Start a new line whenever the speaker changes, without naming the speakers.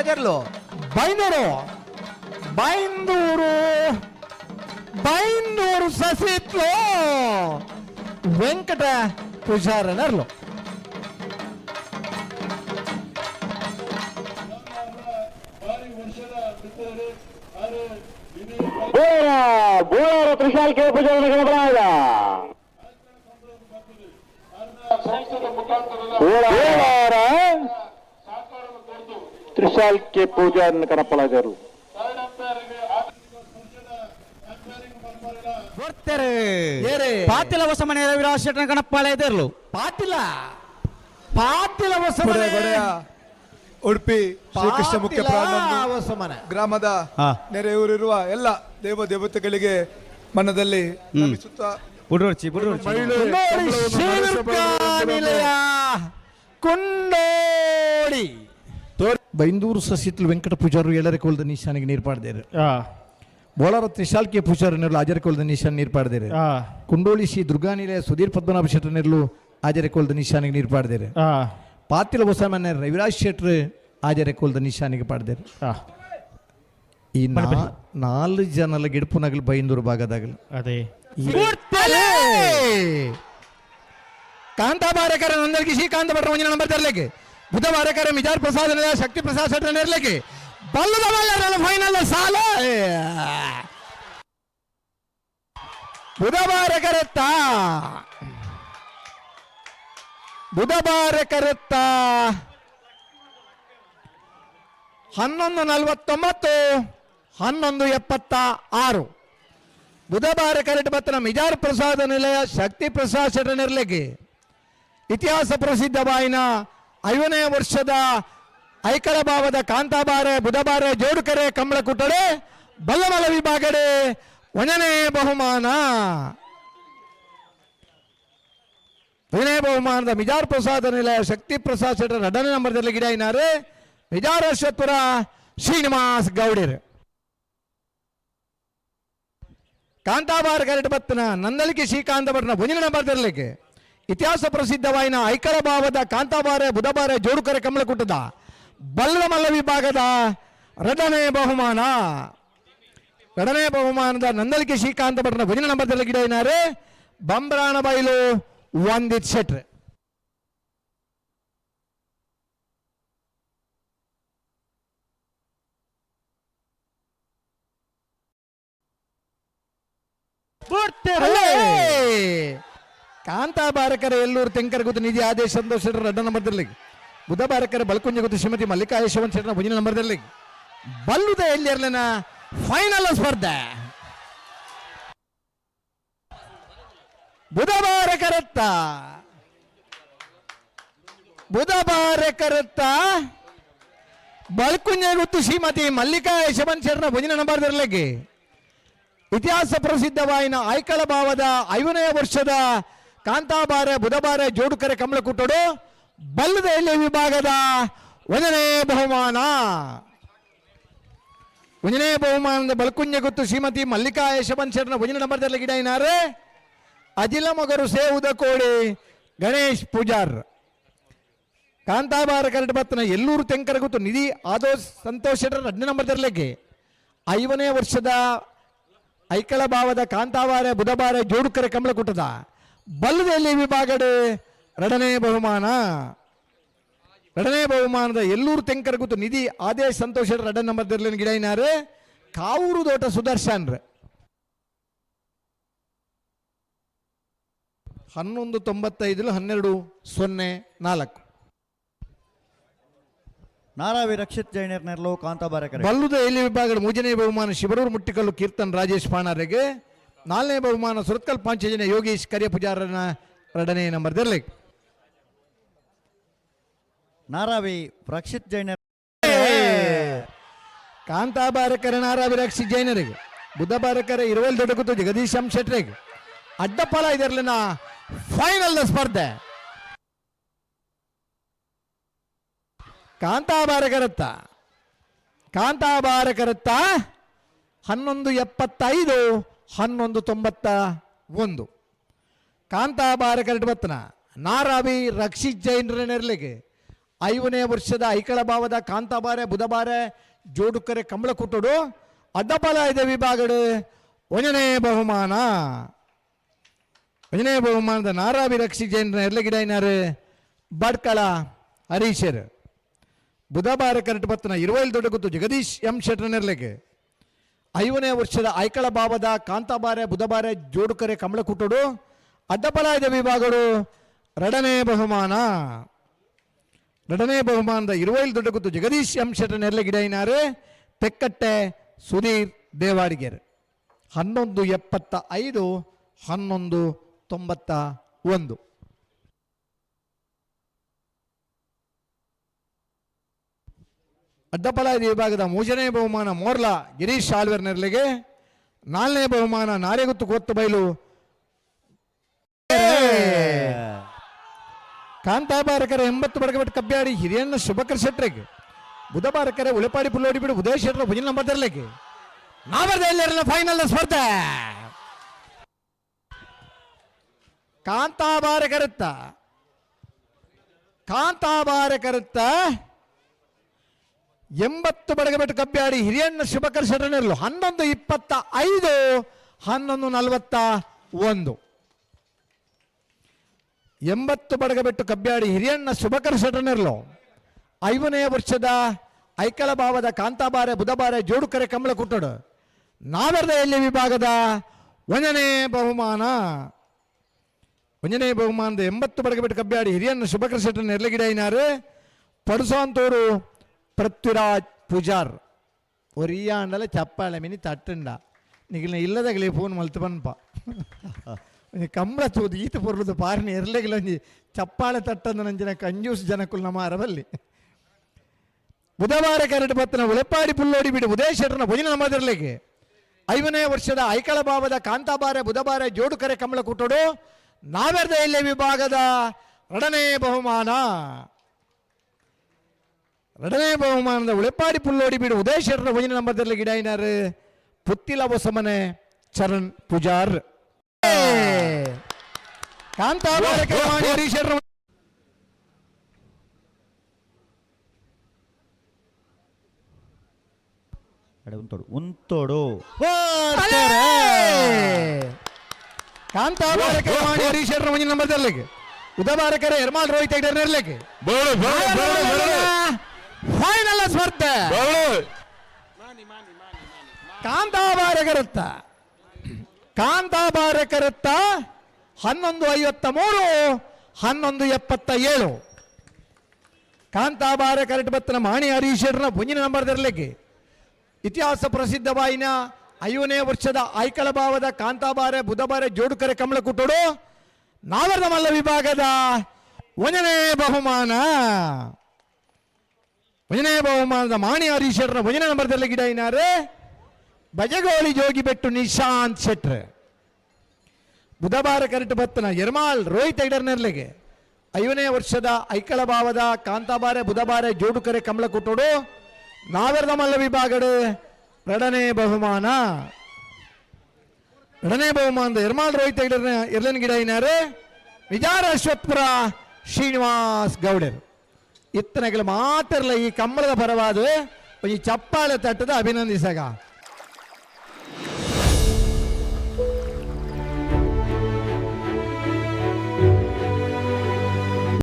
ಜರ್ಲು
Byndoor Byndoor Byndoor Sasithlu Venkata ಪೂಜಾರನರ್ಲು
Bolar Trishal K ಪೂಜಾರನ ಗಣಪರಾಗ Bolar Trishal K ಪೂಜಾರನ ಕಣಪ್ಪಳಾದರು
ಪಾತಿಲ ಹೊಸ ಮನೆ ರವಿರಾಜ್ ಶೆಟ್ಟನ ಕಣಪ್ಪಾಳೆ ಇದ್ದಿರ್ಲು
ಪಾಟಿಲ ಪಾಟಿಲ ಹೊಸ
ಉಡುಪಿ ಶ್ರೀಕೃಷ್ಣ ಮುಖ್ಯ
ಹೊಸಮನೆ
ಗ್ರಾಮದ ನೆರೆಯೂರಿರುವ ಎಲ್ಲ ದೇವ ದೇವತೆಗಳಿಗೆ ಮನದಲ್ಲಿ ನಮಿಸುತ್ತಾ
ಕೊಂಡೋಡಿ ಬೈಂದೂರು ಸಸಿತ್ಲು ವೆಂಕಟ ಪೂಜಾರು ಏಳರೆ ಕೋಲದ ನಿಶಾನಿಗೆ ನೀರು ಪಾಡ್ದೇರು ಬೋಳಾರ ತ್ರಿಶಾಲ್ಕೆ ಪೂಜಾರನೆರಲು ಆಜರೆ ಕೋಲದ ನಿಶಾನ್ ನೀರು ಪಾಡ್ದೇರು ಕುಂಡೋಳಿ ಶ್ರೀ ದುರ್ಗಾನಿಲಯ ಸುಧೀರ್ ಪದ್ಮನಾಭ ಶೆಟ್ಟರ್ನೆರಲು ಆಜರೆ ಕೋಲದ ನಿಶಾನಿಗೆ ನೀರು ಪಾಡ್ದೇರು ಪಾತಿಲ ಹೊಸಮನೆ ರವಿರಾಜ್ ಶೆಟ್ರು ಆಜರೆ ಕೋಲದ ನಿಶಾನಿಗೆ ಪಾಡ್ದೇರು ಈ 4 ಜನಲ ಗಿಡಪು ನಗಲು ಬೈಂದೂರು ಭಾಗದಾಗಲು
ಅದೇ
ಕಾಂತಾಬಾರಕರ ನಂದಲ್ಗಿ ಶ್ರೀಕಾಂತ ಭಟ್ರ ಮುಂಜಿನ ನಂಬರ್ ತರಲಿಕ್ಕೆ ಬುಧವಾರಕರ ಮಿಜಾರ್ ಪ್ರಸಾದ್ ಶಕ್ತಿ ಪ್ರಸಾದ್ ಶೆಟ್ಟರ್ ಇರಲಿಕ್ಕೆ ಬಲ್ಲದ ಬಲ್ಲ ಫೈನಲ್ ಸಾಲ ಬುಧವಾರಕರತ್ತ 11:49 11:76 ಬುಧವಾರ ಕರೆಕ್ಟ್ ಬತ್ತನ ಮಿಜಾರ್ ಪ್ರಸಾದ ನಿಲಯ ಶಕ್ತಿ ಪ್ರಸಾದ್ ಶೆಟ್ಟರ್ನಿರ್ಲಿಕ್ಕೆ ಇತಿಹಾಸ ಪ್ರಸಿದ್ಧವಾಯಿನ 5ನೇ ವರ್ಷದ ಐಕಳ ಭಾವದ ಕಾಂತಾಬಾರೆ ಬುಧಬಾರೆ ಜೋಡುಕರೆ ಕಂಬಳ ಕುಟ್ಟಡೆ ಬಲ್ಲಮಲ ವಿಭಾಗಡೆ 1ನೇ ಬಹುಮಾನ 1ನೇ ಬಹುಮಾನದ ಮಿಜಾರ್ ಪ್ರಸಾದ ನಿಲಯ ಶಕ್ತಿ ಪ್ರಸಾದ್ ಶೆಟ್ಟರ್ 2ನೇ ನಂಬರ್ದಲ್ಲಿ ಗಿಡ ಇನಾರೆ ಮಿಜಾರ್ ಅಶ್ವತ್ಪುರ ಶ್ರೀನಿವಾಸ್ ಗೌಡರ್ ಕಾಂತಾಬಾರ್ ಕರೆಕ್ಟ್ ಬತ್ತನ ನಂದಲಿಕೆ ಶ್ರೀಕಾಂತ ಭಟ್ನ ಮುಂಜಿನ ನಂಬರ್ ತರಲಿಕ್ಕೆ ಇತಿಹಾಸ ಪ್ರಸಿದ್ಧವಾಯಿನ ಐಕಳ ಭಾವದ ಕಾಂತಾಬಾರೆ ಬುಧಬಾರೆ ಜೋಡುಕರೆ ಕಮಲ ಕುಟ್ಟದ ಬಲ್ಲಮಲ್ಲ ವಿಭಾಗದ 2ನೇ ಬಹುಮಾನ 2ನೇ ಬಹುಮಾನದ ನಂದಲಿಕೆ ಶ್ರೀಕಾಂತ ಭಟ್ನ ಮುಂಜಿನ ನಂಬರ್ ತರಲಿಕ್ಕೆ ಗಿಡ ಏನಾರೆ ಬಂಬ್ರಾಣ ಬೈಲು ವಂದಿತ್ ಶೆಟ್ರ್ ಕಾಂತಾಬಾರಕರ ಎಲ್ಲೂರು ತೆಂಕರ ಗುತ್ತು ನಿಧಿ ಆದೇಶ ಸಂತೋಷ್ ಶೆಟ್ಟರ್ 2ನೇ ನಂಬರ್ದಲ್ಲಿ ಬುಧಬಾರಕರ ಬಲಕುಂಜ ಗುತ್ತು ಶ್ರೀಮತಿ ಮಲ್ಲಿಕಾ ಯಶವಂತ್ ಶೆಟ್ಟರ್ ಮುಂಜಿನ ನಂಬರ್ದಲ್ಲಿ ಬಲ್ಲುದ ಎಲ್ಲಿರ್ಲನ ಫೈನಲ್ ಸ್ಪರ್ಧೆ ಬುಧಬಾರಕರತ್ತ ಬಲ್ಕುಂಜ ಗುತ್ತು ಶ್ರೀಮತಿ ಮಲ್ಲಿಕಾ ಯಶವಂತ್ ಶೆಟ್ಟರ್ ಮುಂಜಿನ ನಂಬರ್ದಲ್ಲಿ ಇತಿಹಾಸ ಪ್ರಸಿದ್ಧವಾಯಿನ ಐಕಳ ಭಾವದ 5ನೇ ವರ್ಷದ ಕಾಂತಾಬಾರೆ ಬುಧಬಾರೆ ಜೋಡುಕರೆ ಕಮಲ ಕುಟ್ಟೋಡು ಬಲ್ಲದ ಎಲೆ ವಿಭಾಗದ 1ನೇ ಬಹುಮಾನ 1ನೇ ಬಹುಮಾನದ ಬಲ್ಕುಂಜ ಗುತ್ತು ಶ್ರೀಮತಿ ಮಲ್ಲಿಕಾ ಯಶವಂತ್ ಶೆಟ್ಟರ್ ಮುಂಜಿನ ನಂಬರ್ದಲ್ಲಿ ಗಿಡ ಏನಾರೆ ಅಜಿಲ ಮಗರು ಸೇವುದ ಕೋಳಿ ಗಣೇಶ್ ಪೂಜಾರ್ ಕಾಂತಾಬಾರ ಕರೆಕ್ಟ್ ಬತ್ತನ ಎಲ್ಲೂರು ತೆಂಕರ ಗುತ್ತು ನಿಧಿ ಆದೋಸ್ ಸಂತೋಷ್ ಶೆಟ್ಟರ್ 2ನೇ ನಂಬರ್ ತರಲಿಕ್ಕೆ 5ನೇ ವರ್ಷದ ಐಕಳ ಭಾವದ ಕಾಂತಾಬಾರೆ ಬುಧಬಾರೆ ಜೋಡುಕರೆ ಕಮಲ ಕುಟ್ಟದ ಬಲ್ಲದಲ್ಲಿ ವಿಭಾಗಡೆ 2ನೇ ಬಹುಮಾನ 2ನೇ ಬಹುಮಾನದ ಎಲ್ಲೂರು ತೆಂಕರ ಗುತ್ತು ನಿಧಿ ಆದೇಶ್ ಸಂತೋಷ್ ಶೆಟ್ಟರ್ 2ನೇ ನಂಬರ್ ತರಲಿನ ಗಿಡ ಏನಾರೆ ಕಾವೂರು ದೋಟ ಸುದರ್ಶನ್ 11:95 12:04
ನಾರಾವಿ ರಕ್ಷಿತ್ ಜೈನರ್ ನೆರಲು ಕಾಂತಾಬಾರ
ಬಲ್ಲುದ ಎಲ್ಲಿ ವಿಭಾಗದ 3ನೇ ಬಹುಮಾನ ಶಿಬರೂರು ಮುಟ್ಟಿಕಲ್ಲು ಕೀರ್ತನ್ ರಾಜೇಶ್ ಪಾಣಾರಿಗೆ 4ನೇ ಬಹುಮಾನ ಸುರತ್ಕಲ್ ಪಾಂಚಜನ್ಯ ಯೋಗೀಶ್ ಕರಿಯ ಪೂಜಾರನ 2ನೇ ನಂಬರ್ ತರಲಿ
ನಾರಾವಿ ರಕ್ಷಿತ್ ಜೈನರ್
ಕಾಂತಾಬಾರಕರ ನಾರಾವಿ ರಕ್ಷಿತ್ ಜೈನರಿಗೆ ಬುಧಬಾರಕರ ಇರುವಲ್ ದೊಡ್ಡಗುತ್ತು ಜಗದೀಶ್ ಎಂ ಶೆಟ್ರಿಗೆ ಅಡ್ಡಪಾಲ ಇದರಲ್ಲಿನ ಫೈನಲ್ ಸ್ಪರ್ಧೆ ಕಾಂತಾಬಾರಕರತ್ತ 11:75 11:91 ಕಾಂತಾಬಾರಕರಟ್ ಬತ್ತನ ನಾರಾವಿ ರಕ್ಷಿತ್ ಜೈನರ ನೆರಲಿಗೆ 5ನೇ ವರ್ಷದ ಐಕಳ ಭಾವದ ಕಾಂತಾಬಾರೆ ಬುಧಬಾರೆ ಜೋಡುಕರೆ ಕಂಬಳ ಕುಟ್ಟೋಡು ಅಡ್ಡಪಾಲಾಯದ ವಿಭಾಗಡು 1ನೇ ಬಹುಮಾನ. 1ನೇ ಬಹುಮಾನದ ನಾರಾವಿ ರಕ್ಷಿ ಜೈನರ ಎರ್ಲಗಿಡೈನಾರು ಬಡ್ಕಳ ಹರೀಶರ್. ಬುಧಬಾರ ಕರೆಕ್ಟ್ ಬತ್ತನ 20 ದೊಡ್ಡ ಗುತ್ತು ಜಗದೀಶ್ ಎಂ ಶೆಟ್ರ ನೆರ್ಲೆಗೆ 5ನೇ ವರ್ಷದ ಐಕಳ ಭಾವದ ಕಾಂತಾಬಾರೆ ಬುಧಬಾರೆ ಜೋಡುಕರೆ ಕಂಬಳ ಕುಟ್ಟೋಡು ಅಡ್ಡಪಾಲಾಯದ ವಿಭಾಗಗಳು 2ನೇ ಬಹುಮಾನ. 2ನೇ ಬಹುಮಾನದ 20 ದೊಡ್ಡ ಗುತ್ತು ಜಗದೀಶ್ ಎಂ ಶೆಟ್ರ ನೆರ್ಲೆಗಿಡೈನಾರು ತೆಕ್ಕಟ್ಟೆ ಸುಧೀರ್ ದೇವಾಡಿಗೆರ್. 11:75 11:91. ಅಡ್ಡಪಾಲಾಯದ ವಿಭಾಗದ 3ನೇ ಬಹುಮಾನ ಮೋರ್ಲಾ ಗಿರೀಶ್ ಆಳ್ವೇರ್ ನೆರ್ಲೆಗೆ. 4ನೇ ಬಹುಮಾನ ನಾರೆಗುತ್ತು ಕೊತ್ತು ಬೈಲು ಕಾಂತಾಬಾರಕರ 80 ಬಡಗಬೆಟ್ಟು ಕಬ್ಬ್ಯಾಡಿ ಹಿರಿಯಣ್ಣ ಶುಭಕರ್ ಶೆಟ್ರಿಗೆ. ಬುಧಬಾರಕರೆ ಉಳೆಪಾಡಿ ಪುಲ್ಲೋಡಿ ಬಿಡು ಉದಯ ಶೆಟ್ರ ಭುಜಲ್ ನಂಬರ್ ತರಲಿಕ್ಕೆ ನಾವರ್ದ ಫೈನಲ್ ಸ್ಪರ್ಧೆ ಕಾಂತಾಬಾರಕರುತ್ತ 80 ಬಡಗಬೆಟ್ಟು ಕಬ್ಬ್ಯಾಡಿ ಹಿರಿಯಣ್ಣ ಶುಭಕರ್ ಶೆಟ್ರನೆರಲು 11:25 11:41. 80 ಬಡಗಬೆಟ್ಟು ಕಬ್ಬ್ಯಾಡಿ ಹಿರಿಯಣ್ಣ ಶುಭಕರ್ ಶೆಟ್ರನೆರಲು 5ನೇ ವರ್ಷದ ಐಕಳ ಭಾವದ ಕಾಂತಾಬಾರೆ ಬುಧಬಾರೆ ಜೋಡುಕರೆ ಕಂಬಳ ಕುಟ್ಟೋಡು ನಾವೆರ್ದ ಎಲ್ಲಿ ವಿಭಾಗದ 1ನೇ ಬಹುಮಾನ. 1ನೇ ಬಹುಮಾನದ 80 ಬಡಗಬೆಟ್ಟು ಕಬ್ಬ್ಯಾಡಿ ಹಿರಿಯಣ್ಣ ಶುಭಕರ್ ಶೆಟ್ರ ನೆರ್ಲಗಿಡೈನಾರು ಪಡುಸಾಂತೂರು ಪೃಥ್ವಿರಾಜ್ ಪೂಜಾರ್. ஒரு ஈயாண்டால சப்பாள மினி தட்டுண்டா நீங்கள இல்லதகளே ஃபோன் மல்த்து பண்பா ಕಂಬಳ ತೂದು ಈತ ಪೊರ್ಲುದು ಪಾರಿನ ಎರ್ಲೆಗಳೊಂಜಿ ಚಪ್ಪಾಳೆ ತಟ್ಟಂದು ನಂಜಿನ ಕಂಜೂಸ್ ಜನಕ್ಕುಲ್ ನಮ್ಮ ಅರವಲ್ಲಿ. ಬುಧವಾರ ಕರೆಂಟ್ ಬತ್ತನ ಉಳೆಪಾಡಿ ಪುಲ್ಲೋಡಿ ಬಿಡು ಉದಯ ಶೆಟ್ರನ ಭುಜನ ನಮ್ಮದರ್ಲೆಗೆ 5ನೇ ವರ್ಷದ ಐಕಳ ಭಾವದ ಕಾಂತಾಬಾರೆ ಬುಧಬಾರೆ ಜೋಡುಕರೆ ಕಂಬಳ ಕುಟ್ಟೋಡು ನಾವೆರ್ದ ಎಲ್ಲಿ ವಿಭಾಗದ 2ನೇ ಬಹುಮಾನ. 2ನೇ ಬಹುಮಾನದ ಉಳೆಪಾಡಿ ಪುಲ್ಲೋಡಿ ಬಿಡು ಉದಯ ಶೆಟ್ರನ ಭುಜನ ನಮ್ಮದರ್ಲೆ ಗಿಡಾಯಿನಾರು ಪುತ್ತಿಲ ಹೊಸಮನೆ ಚರಣ್ ಪೂಜಾರ್. ಕಾಂತಾಬಾರಕರ ಮಾಣಿ ಹರೀಶರ್
ಉಂತೋಡು
ಕಾಂತಾಬಾರಕರ ಮಾಣಿ ಹರೀಶರ್ ಮಂಜಿನ ನಂಬರ್ದಲ್ಲಿಗೆ ಉದಬಾರಕರ ಎರ್ಮಾಲ್ ರೋಹಿತ್ ಐಡರ್ ನೆರ್ಲೆಗೆ ಫೈನಲ್ ಸ್ಪರ್ಧೆ ಕಾಂತಾಬಾರಕರುತ್ತ 11:53 11:77. ಕಾಂತಾಬಾರ ಕರೆಕ್ಟ್ ಬತ್ತನ ಮಾಣಿ ಹರೀಶರ್ನ ಭುಂಜಿನ ನಂಬರ್ ತರಲಿಕ್ಕೆ ಇತಿಹಾಸ ಪ್ರಸಿದ್ಧವಾಯಿನ 5ನೇ ವರ್ಷದ ಐಕಳ ಭಾವದ ಕಾಂತಾಬಾರೆ ಬುಧಬಾರೆ ಜೋಡುಕರೆ ಕಂಬಳ ಕುಟ್ಟೋಡು ನಾವರ್ದ ಮಲ್ಲ ವಿಭಾಗದ 1ನೇ ಬಹುಮಾನ. 1ನೇ ಬಹುಮಾನದ ಮಾಣಿ ಹರೀಶರ್ನ ಭುಂಜಿನ ನಂಬರ್ ತರಲಿಕ್ಕೆ ಗಿಡಾಯಿನಾರೆ ಬಜಗೋಳಿ ಜೋಗಿ ಬೆಟ್ಟು ನಿಶಾಂತ್ ಶೆಟ್ರ್. ಬುಧವಾರ ಕರೆಕ್ಟ್ ಬತ್ತನ ಎರ್ಮಾಲ್ ರೋಹಿತ್ ಐಡರ್ ನೆರ್ಲೆಗೆ 5ನೇ ವರ್ಷದ ಐಕಳ ಭಾವದ ಕಾಂತಾಬಾರೆ ಬುಧಬಾರೆ ಜೋಡುಕರೆ ಕಂಬಳ ಕುಟ್ಟೋಡು ನಾವೆರ್ದ ಮಲ್ಲ ವಿಭಾಗಡು 2ನೇ ಬಹುಮಾನ. 2ನೇ ಬಹುಮಾನದ ಎರ್ಮಾಲ್ ರೋಹಿತ್ ಐಡರ್ ಎರ್ಲೆನ್ ಗಿಡಾಯಿನಾರು ವಿಜಾರ ಅಶ್ವತ್ಪುರ ಶ್ರೀನಿವಾಸ್ ಗೌಡರ್. ಇತ್ತನೆಗಳು ಮಾತ್ರಲ್ಲ ಈ ಕಂಬಳದ ಪರವಾದ ಈ ಚಪ್ಪಾಳೆ ತಟ್ಟದ ಅಭಿನಂದಿಸಗ